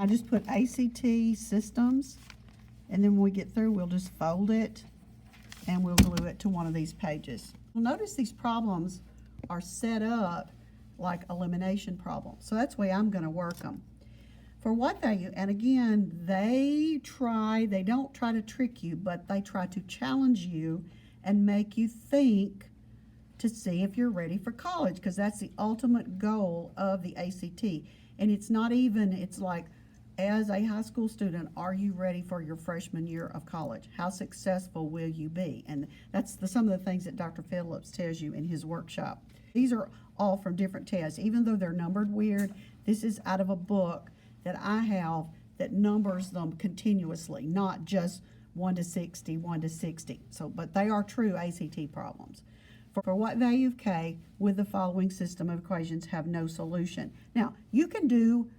I just put ACT systems, and then when we get through, we'll just fold it and we'll glue it to one of these pages. Well, notice these problems are set up like elimination problems. So that's the way I'm going to work them. For what value, and again, they don't try to trick you, but they try to challenge you and make you think to see if you're ready for college, because that's the ultimate goal of the ACT. And it's not even, it's like, as a high school student, are you ready for your freshman year of college? How successful will you be? And that's some of the things that Dr. Phillips tells you in his workshop. These are all from different tests. Even though they're numbered weird, this is out of a book that I have that numbers them continuously, not just 1 to 60, 1 to 60. So, but they are true ACT problems. For what value of k with the following system of equations have no solution? Now, you can do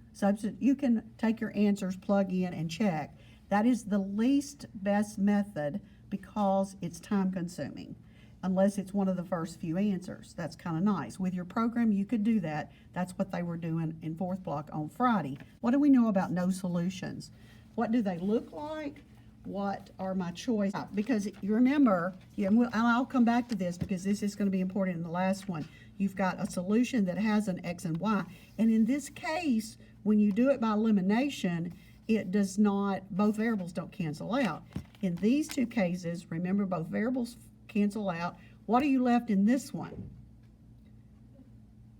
you can take your answers, plug in, and check. That is the least best method because it's time consuming, unless it's one of the first few answers. That's kind of nice. With your program, you could do that. That's what they were doing in fourth block on Friday. What do we know about no solutions? What do they look like? What are my choices? Because you remember, and I'll come back to this because this is going to be important in the last one. You've got a solution that has an x and y. And in this case, when you do it by elimination, it does not, both variables don't cancel out. In these two cases, remember both variables cancel out. What are you left in this one?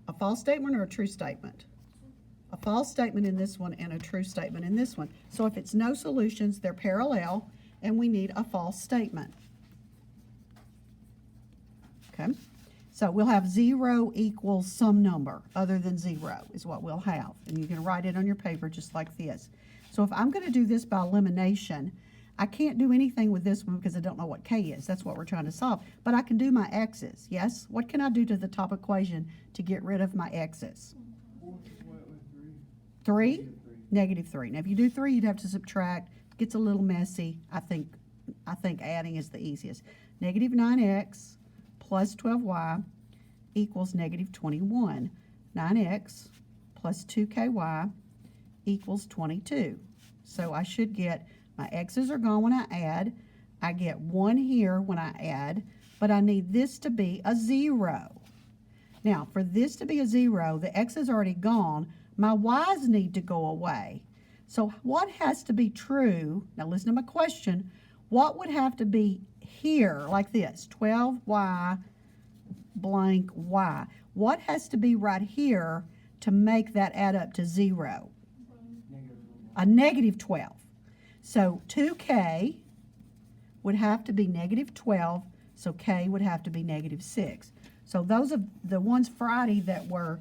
A false statement or a true statement? A false statement in this one and a true statement in this one. So if it's no solutions, they're parallel, and we need a false statement. Okay? So we'll have 0 equals some number other than 0 is what we'll have. And you can write it on your paper just like this. So if I'm going to do this by elimination, I can't do anything with this one because I don't know what k is. That's what we're trying to solve. But I can do my x's, yes? What can I do to the top equation to get rid of my x's? 3? Negative 3. Now if you do 3, you'd have to subtract. It gets a little messy. I think adding is the easiest. Negative 9x plus 12y equals negative 21. 9x plus 2ky equals 22. So I should get, my x's are gone when I add. I get 1 here when I add, but I need this to be a 0. Now, for this to be a 0, the x is already gone. My y's need to go away. So what has to be true? Now listen to my question. What would have to be here like this? 12y blank y. What has to be right here to make that add up to 0? A negative 12. So 2k would have to be negative 12, so k would have to be negative 6. So those are the ones Friday that were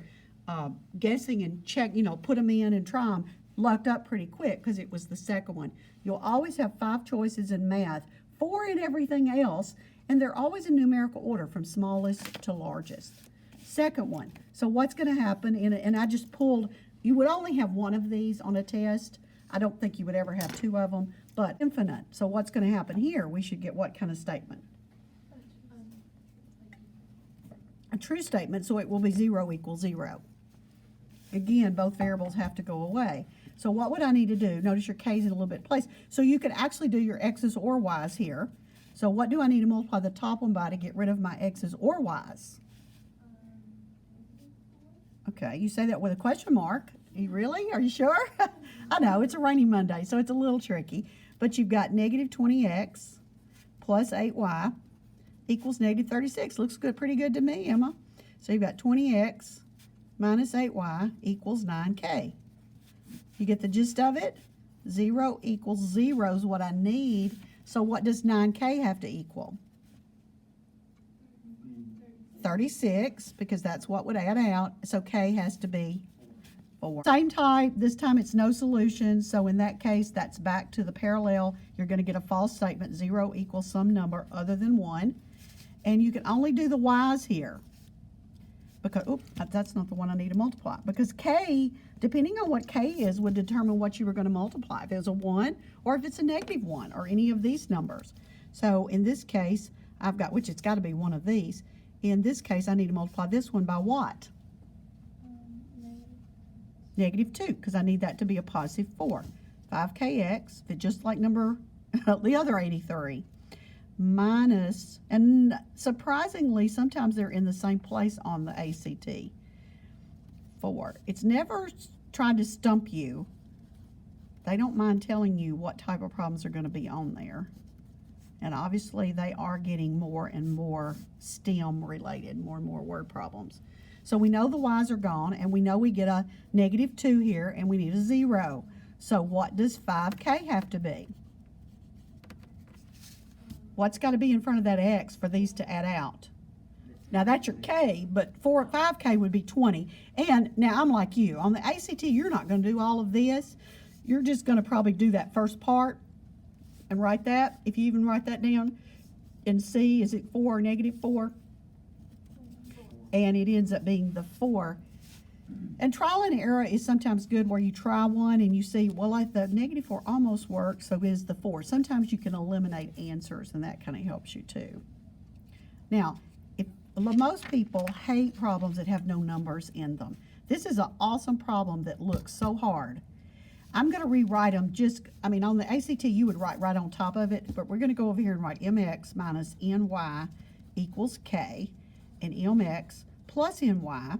guessing and check, put them in and try them, lucked up pretty quick because it was the second one. You'll always have 5 choices in math, 4 in everything else, and they're always in numerical order from smallest to largest. Second one, so what's going to happen, and I just pulled, you would only have 1 of these on a test. I don't think you would ever have 2 of them, but infinite. So what's going to happen here? We should get what kind of statement? A true statement, so it will be 0 equals 0. Again, both variables have to go away. So what would I need to do? Notice your k's in a little bit place. So you could actually do your x's or y's here. So what do I need to multiply the top one by to get rid of my x's or y's? Okay, you say that with a question mark. Really? Are you sure? I know, it's a rainy Monday, so it's a little tricky. But you've got negative 20x plus 8y equals negative 36. Looks good, pretty good to me, Emma. So you've got 20x minus 8y equals 9k. You get the gist of it? 0 equals 0 is what I need. So what does 9k have to equal? 36, because that's what would add out. So k has to be 4. Same type, this time it's no solution. So in that case, that's back to the parallel. You're going to get a false statement. 0 equals some number other than 1. And you can only do the y's here. Because, oops, that's not the one I need to multiply. Because k, depending on what k is, would determine what you were going to multiply. If it was a 1 or if it's a negative 1 or any of these numbers. So in this case, I've got, which it's got to be one of these. In this case, I need to multiply this one by what? negative 2, because I need that to be a positive 4. 5kx, just like number, the other 83, minus, and surprisingly, sometimes they're in the same place on the ACT. 4. It's never trying to stump you. They don't mind telling you what type of problems are going to be on there. And obviously they are getting more and more STEM related, more and more word problems. So we know the y's are gone, and we know we get a negative 2 here, and we need a 0. So what does 5k have to be? What's got to be in front of that x for these to add out? Now that's your k, but 5k would be 20. And now I'm like you. On the ACT, you're not going to do all of this. You're just going to probably do that first part and write that, if you even write that down, and see, is it 4 or negative 4? And it ends up being the 4. And trial and error is sometimes good, where you try one and you see, well, like the negative 4 almost works, so is the 4. Sometimes you can eliminate answers, and that kind of helps you too. Now, most people hate problems that have no numbers in them. This is an awesome problem that looks so hard. I'm going to rewrite them on the ACT you would write right on top of it, but we're going to go over here and write mx minus ny equals k, and mx plus ny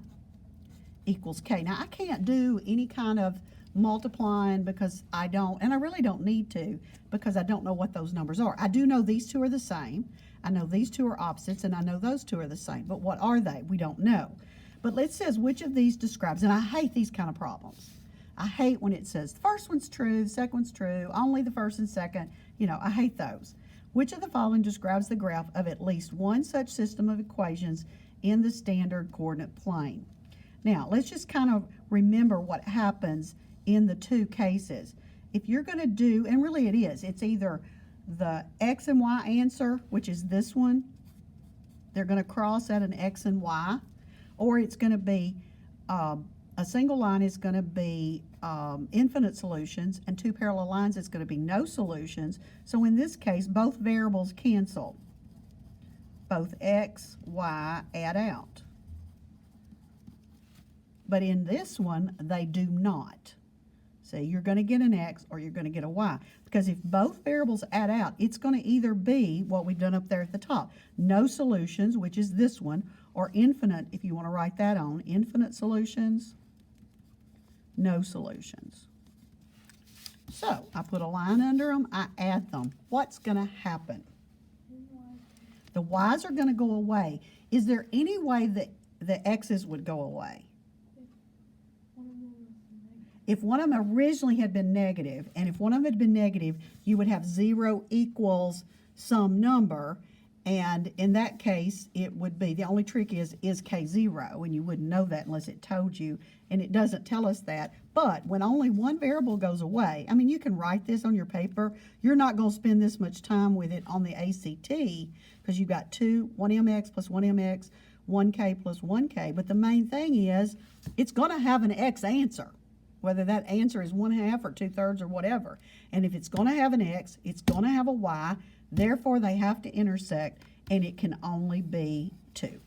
equals k. Now I can't do any kind of multiplying because I don't, and I really don't need to, because I don't know what those numbers are. I do know these two are the same. I know these two are opposites, and I know those two are the same, but what are they? We don't know. But it says which of these describes, and I hate these kind of problems. I hate when it says the first one's true, the second one's true, only the first and second. I hate those. Which of the following describes the graph of at least one such system of equations in the standard coordinate plane? Now, let's just kind of remember what happens in the two cases. If you're going to do, and really it is, it's either the x and y answer, which is this one, they're going to cross at an x and y, or it's going to be a single line is going to be infinite solutions, and two parallel lines is going to be no solutions. So in this case, both variables cancel. Both x, y add out. But in this one, they do not. So you're going to get an x or you're going to get a y. Because if both variables add out, it's going to either be what we've done up there at the top. No solutions, which is this one, or infinite, if you want to write that on. Infinite solutions, no solutions. So I put a line under them, I add them. What's going to happen? The y's are going to go away. Is there any way that the x's would go away? If one of them originally had been negative, and if one of them had been negative, you would have 0 equals some number, and in that case, it would be, the only trick is k 0, and you wouldn't know that unless it told you, and it doesn't tell us that. But when only one variable goes away, I mean, you can write this on your paper. You're not going to spend this much time with it on the ACT, because you've got 1mx plus 1mx, 1k plus 1k, but the main thing is, it's going to have an x answer, whether that answer is 1/2 or 2/3 or whatever. And if it's going to have an x, it's going to have a y, therefore they have to intersect, and it can only be 2.